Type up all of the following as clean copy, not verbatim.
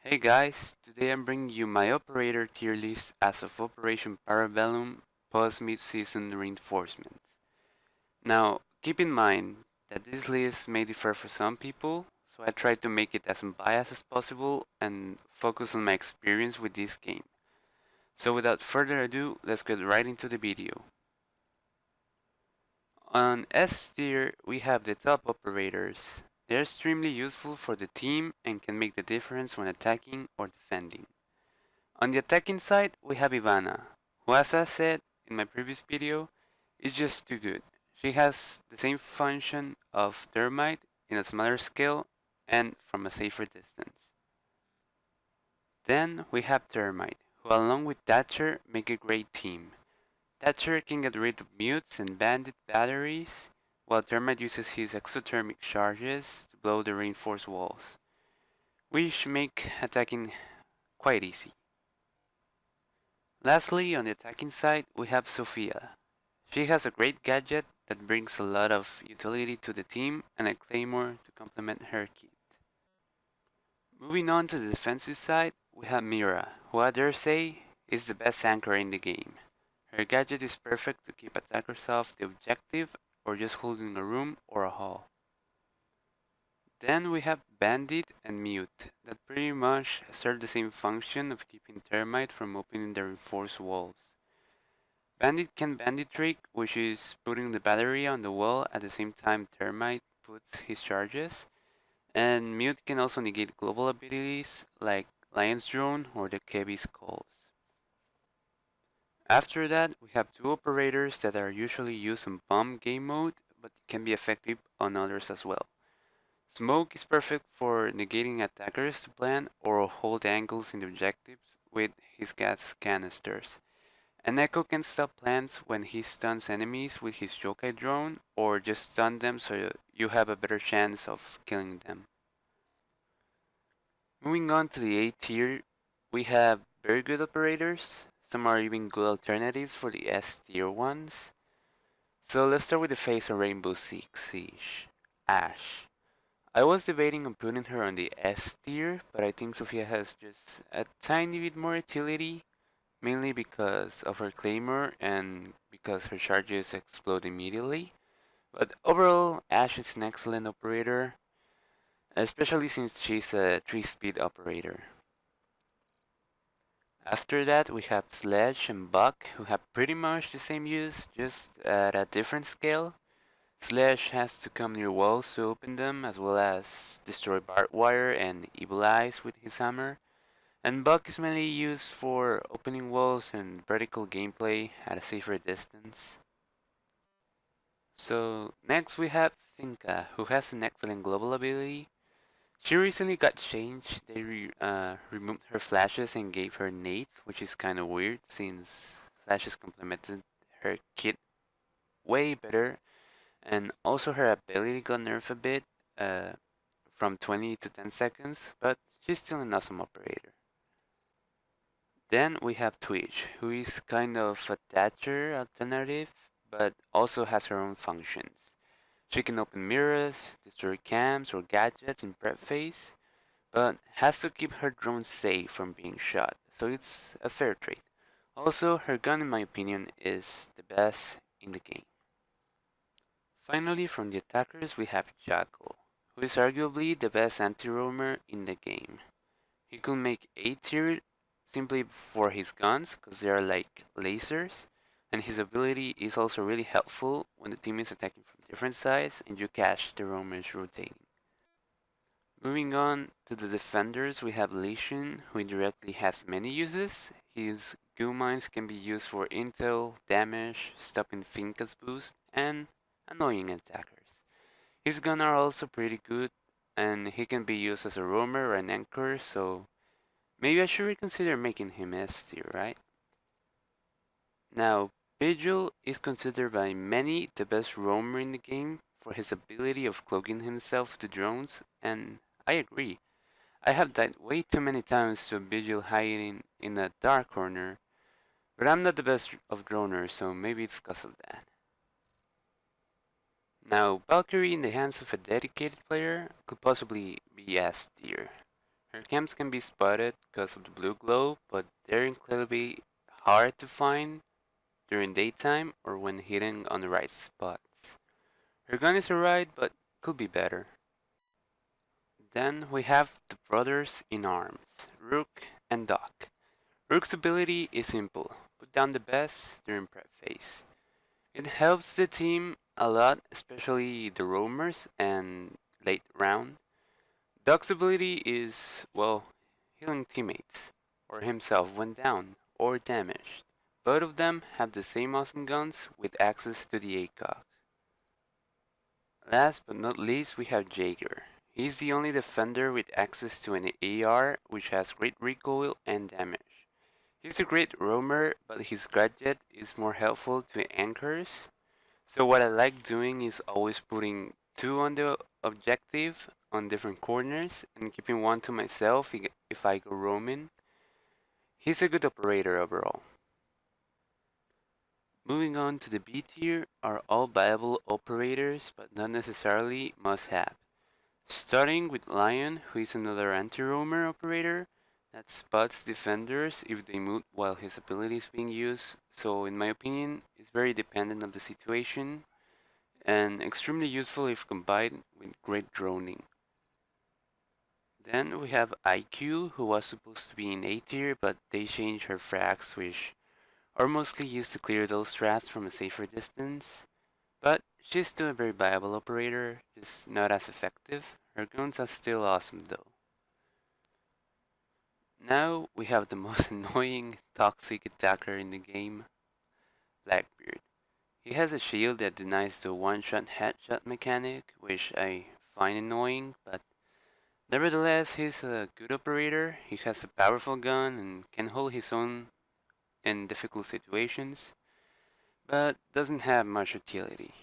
Hey guys, today I'm bringing you my operator tier list as of Operation Parabellum post mid-season reinforcements. Now, keep in mind that this list may differ for some people, so I tried to make it as unbiased as possible and focus on my experience with this game. So without further ado, let's get right into the video. On S tier, we have the top operators. They're extremely useful for the team and can make the difference when attacking or defending. On the attacking side, we have Ivana, who, as I said in my previous video, is just too good. She has the same function of Thermite in a smaller scale and from a safer distance. Then we have Thermite, who along with Thatcher make a great team. Thatcher can get rid of mutes and bandit batteries, while Thermite uses his exothermic charges to blow the reinforced walls, which make attacking quite easy. Lastly, on the attacking side, we have Sophia. She has a great gadget that brings a lot of utility to the team and a claymore to complement her kit. Moving on to the defensive side, we have Mira, who I dare say is the best anchor in the game. Her gadget is perfect to keep attackers off the objective or just holding a room or a hall. Then we have Bandit and Mute, that pretty much serve the same function of keeping Termite from opening the reinforced walls. Bandit can bandit trick, which is putting the battery on the wall at the same time Termite puts his charges, and Mute can also negate global abilities like Lion's Drone or the Kebi's Calls. After that, we have two operators that are usually used in bomb game mode, but can be effective on others as well. Smoke is perfect for negating attackers to plant or hold angles in the objectives with his gas canisters. An Echo can stop plants when he stuns enemies with his yokai drone, or just stun them so you have a better chance of killing them. Moving on to the A tier, we have very good operators. Some are even good alternatives for the S tier ones. So let's start with the face of Rainbow Six Siege, Ashe. I was debating on putting her on the S tier, but I think Sophia has just a tiny bit more utility, mainly because of her claymore and because her charges explode immediately. But overall, Ashe is an excellent operator, especially since she's a 3-speed operator. After that, we have Sledge and Buck, who have pretty much the same use, just at a different scale. Sledge has to come near walls to open them, as well as destroy barbed wire and evil eyes with his hammer. And Buck is mainly used for opening walls and vertical gameplay at a safer distance. So next we have Finka, who has an excellent global ability. She recently got changed. They removed her flashes and gave her nades, which is kind of weird since flashes complemented her kit way better. And also her ability got nerfed a bit, uh, from 20 to 10 seconds, but she's still an awesome operator. Then we have Twitch, who is kind of a Thatcher alternative, but also has her own functions. She can open mirrors, destroy cams or gadgets in prep phase, but has to keep her drone safe from being shot, so it's a fair trade. Also, her gun in my opinion is the best in the game. Finally, from the attackers we have Jackal, who is arguably the best anti-roamer in the game. He could make A tier simply for his guns, because they are like lasers, and his ability is also really helpful when the team is attacking from different sides and you catch the roamers rotating. Moving on to the defenders, we have Lesion, who indirectly has many uses. His goo mines can be used for intel, damage, stopping Finka's boost, and annoying attackers. His guns are also pretty good, and he can be used as a roamer or an anchor, so maybe I should reconsider making him S tier, right? Now, Vigil is considered by many the best roamer in the game for his ability of cloaking himself to drones, and I agree. I have died way too many times to a Vigil hiding in a dark corner, but I'm not the best of droners, so maybe it's cause of that. Now, Valkyrie in the hands of a dedicated player could possibly be S tier. Her camps can be spotted because of the blue glow, but they're incredibly hard to find during daytime or when hidden on the right spots. Her gun is alright, but could be better. Then we have the brothers in arms, Rook and Doc. Rook's ability is simple: put down the best during prep phase. It helps the team a lot, especially the roamers and late round. Doc's ability is, well, healing teammates, or himself when down, or damaged. Both of them have the same awesome guns with access to the ACOG. Last but not least, we have Jaeger. He's the only defender with access to an AR, which has great recoil and damage. He's a great roamer, but his gadget is more helpful to anchors. So what I like doing is always putting two on the objective on different corners and keeping one to myself if I go roaming. He's a good operator overall. Moving on to the B tier are all viable operators, but not necessarily must have. Starting with Lion, who is another anti-roamer operator that spots defenders if they move while his ability is being used, so in my opinion, it's very dependent on the situation and extremely useful if combined with great droning. Then we have IQ, who was supposed to be in A tier, but they changed her frags, which are mostly used to clear those strats from a safer distance. But she's still a very viable operator, just not as effective. Her guns are still awesome though. Now we have the most annoying toxic attacker in the game, Blackbeard. He has a shield that denies the one-shot headshot mechanic, which I find annoying, but nevertheless he's a good operator. He has a powerful gun and can hold his own in difficult situations, but doesn't have much utility.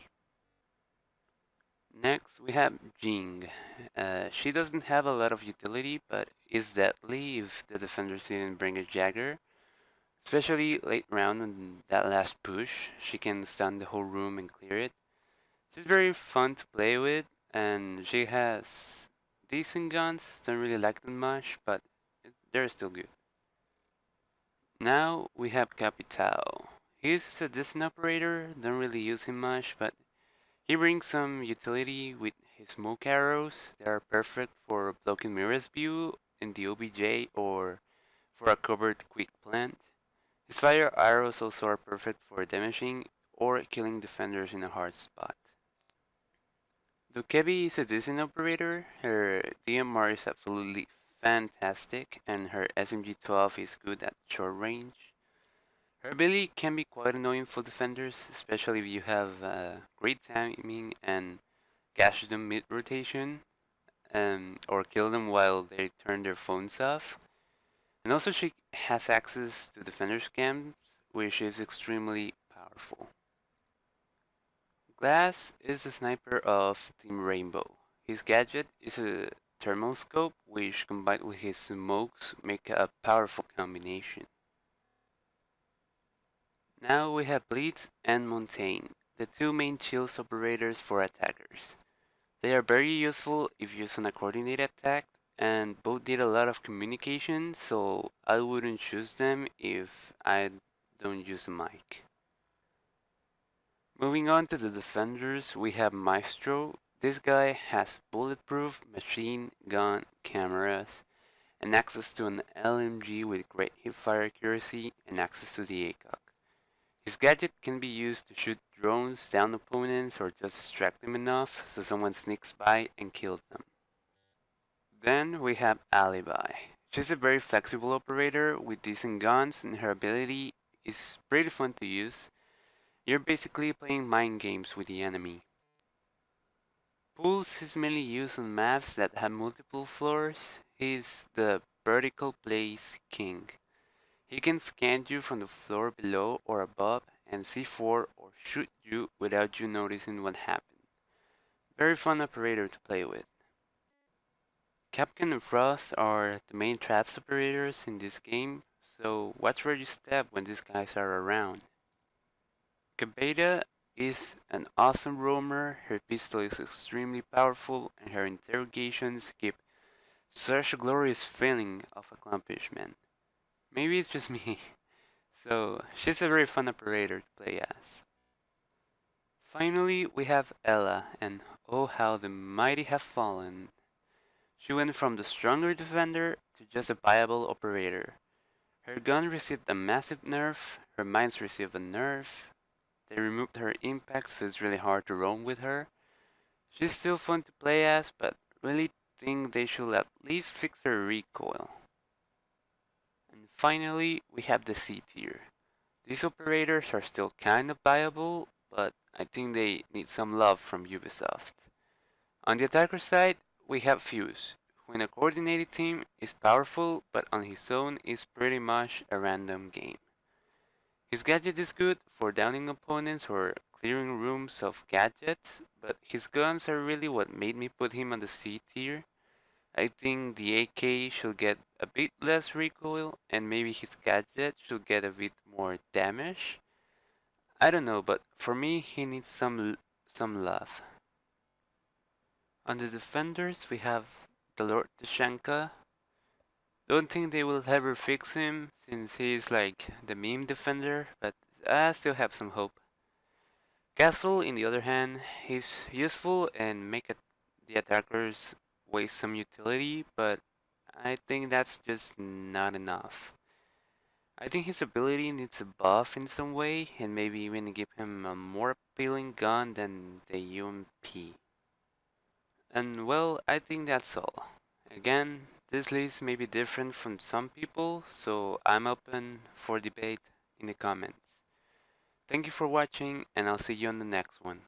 Next, we have Jing. She doesn't have a lot of utility, but is deadly if the defenders didn't bring a Jagger. Especially late round on that last push, she can stun the whole room and clear it. She's very fun to play with, and she has decent guns. Don't really like them much, but they're still good. Now we have Capital. He's a decent operator, don't really use him much, but he brings some utility with his smoke arrows. They are perfect for blocking Mira's view in the OBJ or for a covered quick plant. His fire arrows also are perfect for damaging or killing defenders in a hard spot. Dokebi is a decent operator. Her DMR is absolutely fantastic, and her SMG-12 is good at short range. Her ability can be quite annoying for defenders, especially if you have great timing and catch them mid-rotation, or kill them while they turn their phones off. And also she has access to defenders camps, which is extremely powerful. Glass is the sniper of Team Rainbow. His gadget is a thermal scope, which combined with his smokes make a powerful combination. Now we have Blitz and Montaigne, the two main shields operators for attackers. They are very useful if used on a coordinated attack, and both did a lot of communication, so I wouldn't choose them if I don't use a mic. Moving on to the defenders, we have Maestro. This guy has bulletproof machine gun cameras and access to an LMG with great hipfire accuracy and access to the ACOG. His gadget can be used to shoot drones down opponents or just distract them enough so someone sneaks by and kills them. Then we have Alibi. She's a very flexible operator with decent guns, and her ability is pretty fun to use. You're basically playing mind games with the enemy. Pulse is mainly used on maps that have multiple floors. He's the vertical place king. He can scan you from the floor below or above and C4 or shoot you without you noticing what happened. Very fun operator to play with. Capcan and Frost are the main traps operators in this game, so watch where you step when these guys are around. Cabeda is an awesome roamer, her pistol is extremely powerful, and her interrogations keep Such a glorious feeling of accomplishment. Maybe it's just me. So, she's a very fun operator to play as. Finally, we have Ella, and oh how the mighty have fallen. She went from the stronger defender to just a viable operator. Her gun received a massive nerf, her mines received a nerf, they removed her impact so it's really hard to roam with her. She's still fun to play as, but really think they should at least fix her recoil. And finally, we have the C tier. These operators are still kind of viable, but I think they need some love from Ubisoft. On the attacker side, we have Fuse, who in a coordinated team is powerful, but on his own is pretty much a random game. His gadget is good for downing opponents or clearing rooms of gadgets, but his guns are really what made me put him on the C tier. I think the AK should get a bit less recoil and maybe his gadget should get a bit more damage. I don't know, but for me he needs some love. On the defenders we have the Lord Tashanka. Don't think they will ever fix him since he's like the meme defender, but I still have some hope. Castle, in the other hand, is useful and make the attackers waste some utility, but I think that's just not enough. I think his ability needs a buff in some way, and maybe even give him a more appealing gun than the UMP. And well, I think that's all. Again, this list may be different from some people, so I'm open for debate in the comments. Thank you for watching, and I'll see you on the next one.